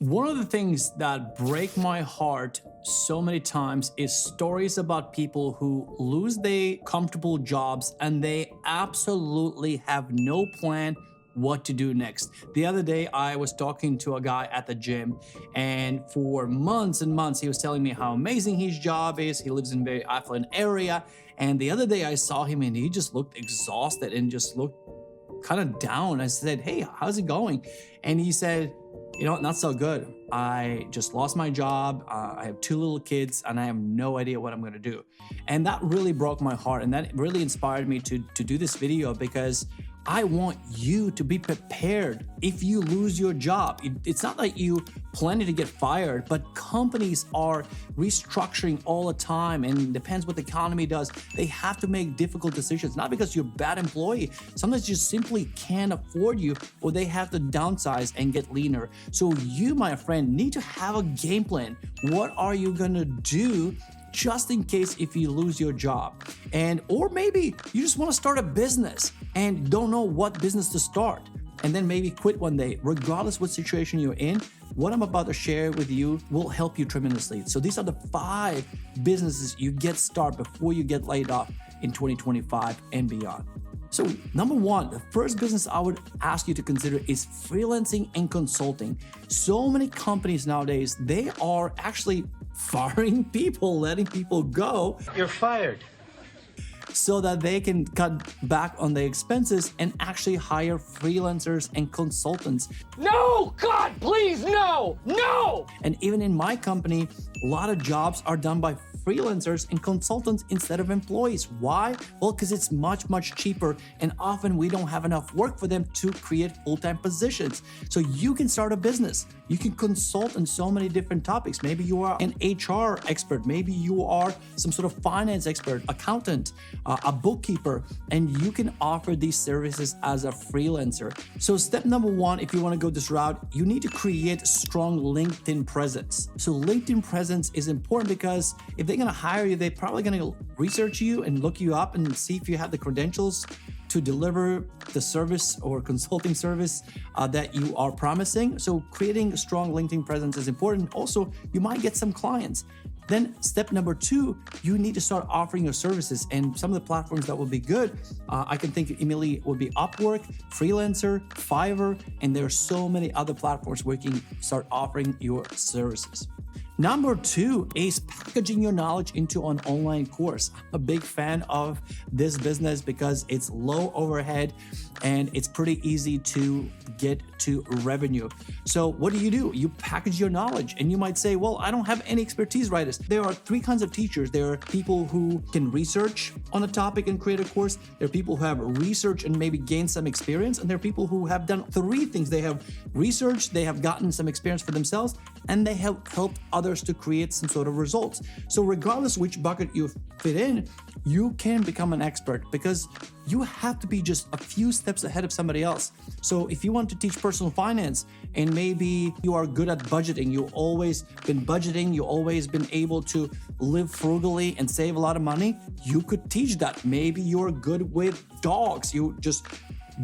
One of the things that break my heart so many times is stories about people who lose their comfortable jobs and they absolutely have no plan what to do next. The other day, I was talking to a guy at the gym, and for months and months, he was telling me how amazing his job is. He lives in a very affluent area. And the other day, I saw him and he just looked exhausted and just looked kind of down. I said, "Hey, how's it going?" And he said, "Not so good. I just lost my job. I have two little kids and I have no idea what I'm going to do." And that really broke my heart. And that really inspired me to do this video, because I want you to be prepared if you lose your job. It's not that you planning to get fired, but companies are restructuring all the time, and it depends what the economy does. They have to make difficult decisions, not because you're a bad employee. Sometimes you simply can't afford you, or they have to downsize and get leaner. So you, my friend, need to have a game plan. What are you gonna do just in case if you lose your job? Or maybe you just want to start a business and don't know what business to start, and then maybe quit one day. Regardless what situation you're in, what I'm about to share with you will help you tremendously. So these are the 5 businesses you get started before you get laid off in 2025 and beyond. So number 1, the first business I would ask you to consider is freelancing and consulting. So many companies nowadays, they are actually firing people, letting people go. You're fired. So that they can cut back on their expenses and actually hire freelancers and consultants. No, God, please, no, no! And even in my company, a lot of jobs are done by freelancers and consultants instead of employees. Why? Well, because it's much, much cheaper, and often we don't have enough work for them to create full-time positions. So you can start a business. You can consult on so many different topics. Maybe you are an HR expert. Maybe you are some sort of finance expert, accountant, a bookkeeper, and you can offer these services as a freelancer. So step number 1, if you want to go this route, you need to create strong LinkedIn presence. So LinkedIn presence is important, because if they're going to hire you, they're probably going to research you and look you up and see if you have the credentials to deliver the service or consulting service that you are promising. So creating a strong LinkedIn presence is important. Also, you might get some clients. Then step number 2, you need to start offering your services, and some of the platforms that will be good, I can think immediately would be Upwork, Freelancer, Fiverr, and there are so many other platforms where you can start offering your services. Number 2 is packaging your knowledge into an online course. I'm a big fan of this business because it's low overhead and it's pretty easy to get to revenue. So what do? You package your knowledge, and you might say, well, I don't have any expertise writers. There are 3 kinds of teachers. There are people who can research on a topic and create a course. There are people who have research and maybe gain some experience. And there are people who have done 3 things. They have researched, they have gotten some experience for themselves, and they have helped others to create some sort of results. So regardless which bucket you fit in, you can become an expert, because you have to be just a few steps ahead of somebody else. So if you want to teach personal finance and maybe you are good at budgeting, you've always been budgeting, you've always been able to live frugally and save a lot of money, you could teach that. Maybe you're good with dogs. You just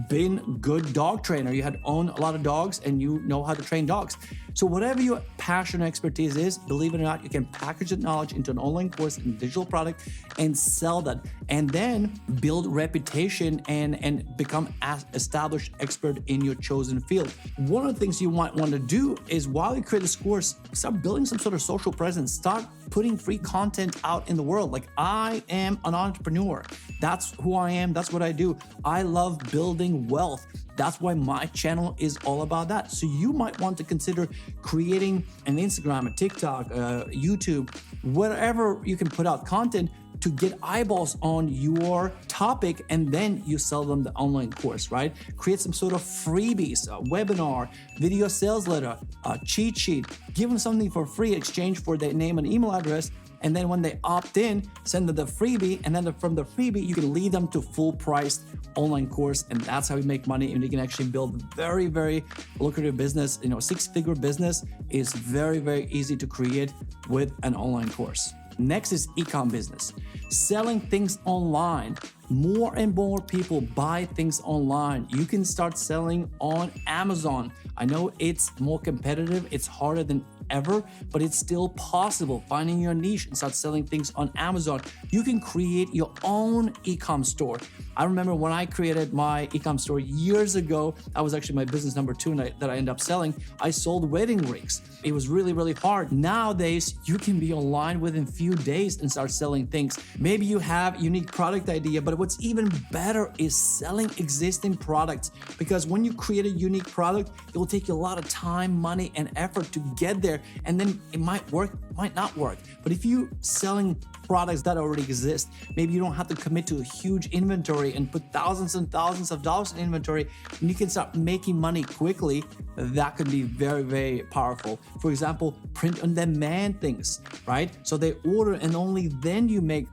been good dog trainer. You had owned a lot of dogs and you know how to train dogs. So whatever your passion and expertise is, believe it or not, you can package that knowledge into an online course and digital product and sell that, and then build reputation and become an established expert in your chosen field. One of the things you might want to do is, while you create this course, start building some sort of social presence. Start putting free content out in the world. Like, I am an entrepreneur. That's who I am. That's what I do. I love building wealth. That's why my channel is all about that. So you might want to consider creating an Instagram, a TikTok, YouTube, wherever you can put out content to get eyeballs on your topic, and then you sell them the online course, right? Create some sort of freebies, a webinar, video sales letter, a cheat sheet, give them something for free in exchange for their name and email address. And then when they opt in, send them the freebie, and then from the freebie, you can lead them to full-priced online course, and that's how you make money, and you can actually build very, very lucrative business. 6-figure business is very, very easy to create with an online course. Next is e-com business. Selling things online. More and more people buy things online. You can start selling on Amazon. I know it's more competitive, it's harder than ever, but it's still possible. Finding your niche and start selling things on Amazon. You can create your own e-com store. I remember when I created my e-com store years ago, that was actually my business number 2 that I ended up selling. I sold wedding rings. It was really, really hard. Nowadays, you can be online within few days and start selling things. Maybe you have a unique product idea, but what's even better is selling existing products, because when you create a unique product, it will take you a lot of time, money, and effort to get there, and then it might work, might not work. But if you're selling products that already exist, maybe you don't have to commit to a huge inventory and put thousands and thousands of dollars in inventory, and you can start making money quickly. That could be very, very powerful. For example, print on demand things, right? So they order and only then you make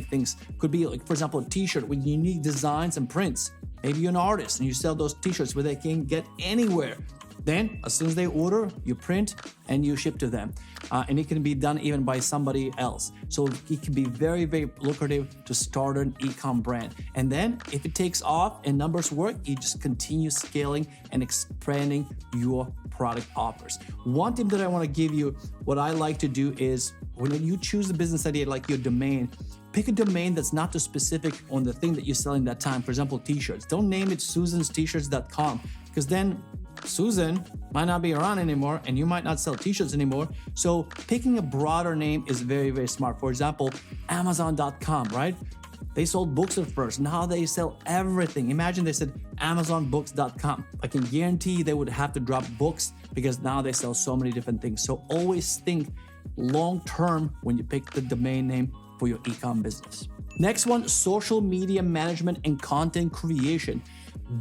things. Could be like, for example, a t-shirt with unique designs and prints. Maybe you're an artist and you sell those t-shirts where they can get anywhere. Then, as soon as they order, you print and you ship to them. And it can be done even by somebody else. So it can be very, very lucrative to start an e-com brand. And then if it takes off and numbers work, you just continue scaling and expanding your product offers. One tip that I want to give you, what I like to do is when you choose a business idea like your domain, pick a domain that's not too specific on the thing that you're selling that time. For example, t-shirts. Don't name it susanstshirts.com, because then Susan might not be around anymore and you might not sell t-shirts anymore. So picking a broader name is very, very smart. For example, Amazon.com, right? They sold books at first. Now they sell everything. Imagine they said AmazonBooks.com. I can guarantee they would have to drop books because now they sell so many different things. So always think long term when you pick the domain name for your e-com business. Next one, social media management and content creation.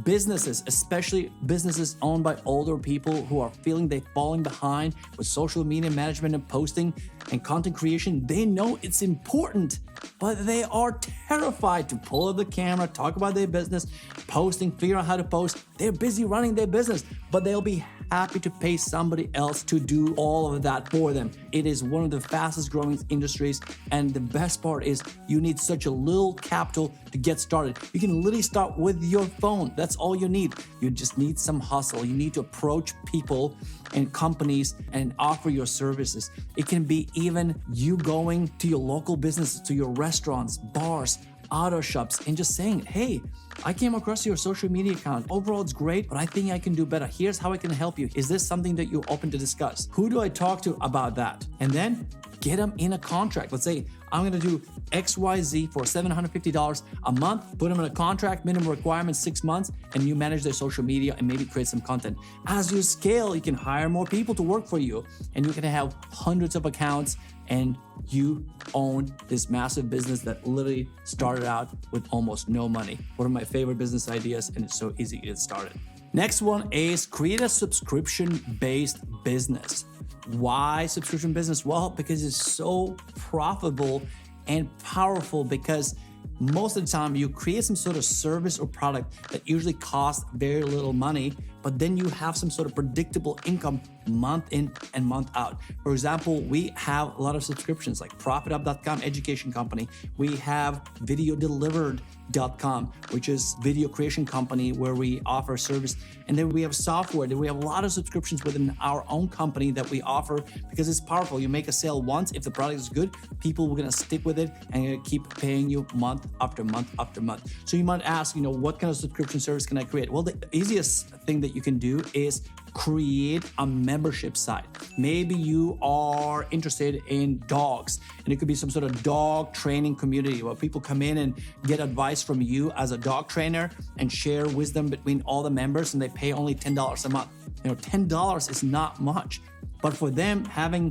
Businesses, especially businesses owned by older people who are feeling they're falling behind with social media management and posting and content creation, they know it's important, but they are terrified to pull up the camera, talk about their business, posting, figure out how to post. They're busy running their business, but they'll be happy to pay somebody else to do all of that for them. It is one of the fastest growing industries, and the best part is you need such a little capital to get started. You can literally start with your phone. That's all you need. You just need some hustle. You need to approach people and companies and offer your services. It can be even you going to your local businesses, to your restaurants, bars, auto shops, and just saying, hey, I came across your social media account. Overall, it's great, but I think I can do better. Here's how I can help you. Is this something that you're open to discuss? Who do I talk to about that? And then get them in a contract. Let's say I'm going to do XYZ for $750 a month, put them in a contract, minimum requirement 6 months, and you manage their social media and maybe create some content. As you scale, you can hire more people to work for you, and you can have hundreds of accounts, and you own this massive business that literally started out with almost no money. One of my favorite business ideas, and it's so easy to get started. Next one is create a subscription-based business. Why subscription business? Well, because it's so profitable and powerful, because most of the time you create some sort of service or product that usually costs very little money, but then you have some sort of predictable income month in and month out. For example, we have a lot of subscriptions like ProfitUp.com, education company. We have VideoDelivered.com, which is video creation company where we offer service. And then we have software. Then we have a lot of subscriptions within our own company that we offer because it's powerful. You make a sale once. If the product is good, people are going to stick with it and gonna keep paying you month after month after month. So you might ask, what kind of subscription service can I create? Well, the easiest thing that you can do is create a membership site. Maybe you are interested in dogs, and it could be some sort of dog training community where people come in and get advice from you as a dog trainer and share wisdom between all the members, and they pay only $10 a month. $10 is not much. But for them,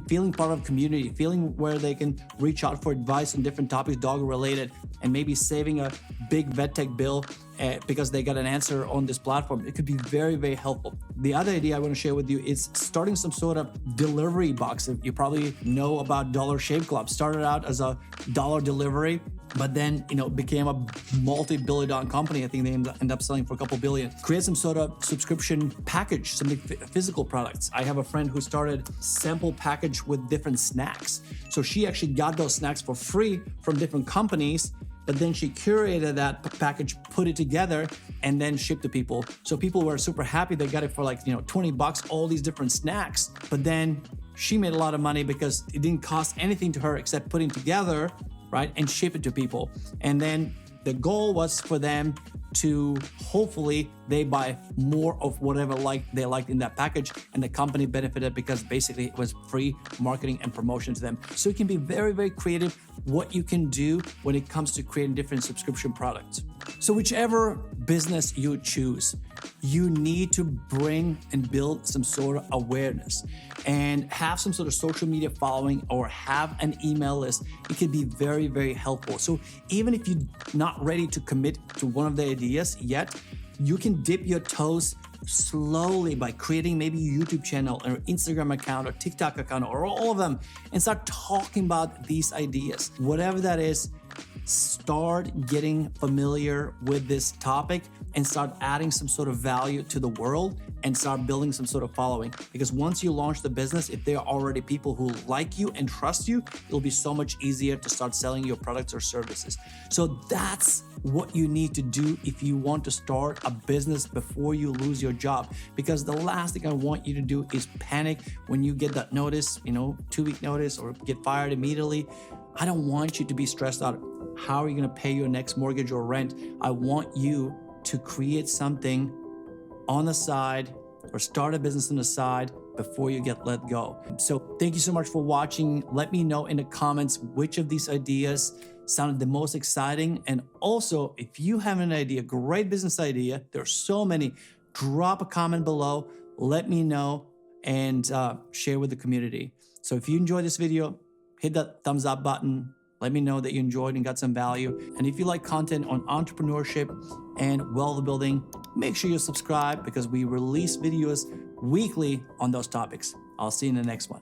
feeling part of a community, feeling where they can reach out for advice on different topics, dog related, and maybe saving a big vet tech bill because they got an answer on this platform. It could be very, very helpful. The other idea I want to share with you is starting some sort of delivery box. You probably know about Dollar Shave Club. Started out as a dollar delivery, but then, became a multi-billion-dollar company. I think they end up selling for a couple billion. Create some sort of subscription package, something physical products. I have a friend who started sample package with different snacks. So she actually got those snacks for free from different companies, but then she curated that package, put it together, and then shipped to people. So people were super happy. They got it for like, $20, all these different snacks. But then she made a lot of money because it didn't cost anything to her except putting together, right, and ship it to people. And then the goal was for them to hopefully they buy more of whatever they liked in that package, and the company benefited because basically it was free marketing and promotion to them. So it can be very, very creative what you can do when it comes to creating different subscription products. So whichever business you choose, you need to bring and build some sort of awareness and have some sort of social media following or have an email list. It can be very, very helpful. So even if you're not ready to commit to one of the ideas yet, you can dip your toes slowly by creating maybe a YouTube channel or Instagram account or TikTok account or all of them and start talking about these ideas. Whatever that is, start getting familiar with this topic and start adding some sort of value to the world and start building some sort of following. Because once you launch the business, if there are already people who like you and trust you, it'll be so much easier to start selling your products or services. So that's what you need to do if you want to start a business before you lose your job. Because the last thing I want you to do is panic when you get that notice, 2-week notice, or get fired immediately. I don't want you to be stressed out. How are you going to pay your next mortgage or rent? I want you to create something on the side or start a business on the side before you get let go. So thank you so much for watching. Let me know in the comments which of these ideas sounded the most exciting. And also, if you have an idea, great business idea, there's so many, drop a comment below, let me know, and share with the community. So if you enjoyed this video, hit that thumbs up button. Let me know that you enjoyed and got some value. And if you like content on entrepreneurship and wealth building, make sure you subscribe because we release videos weekly on those topics. I'll see you in the next one.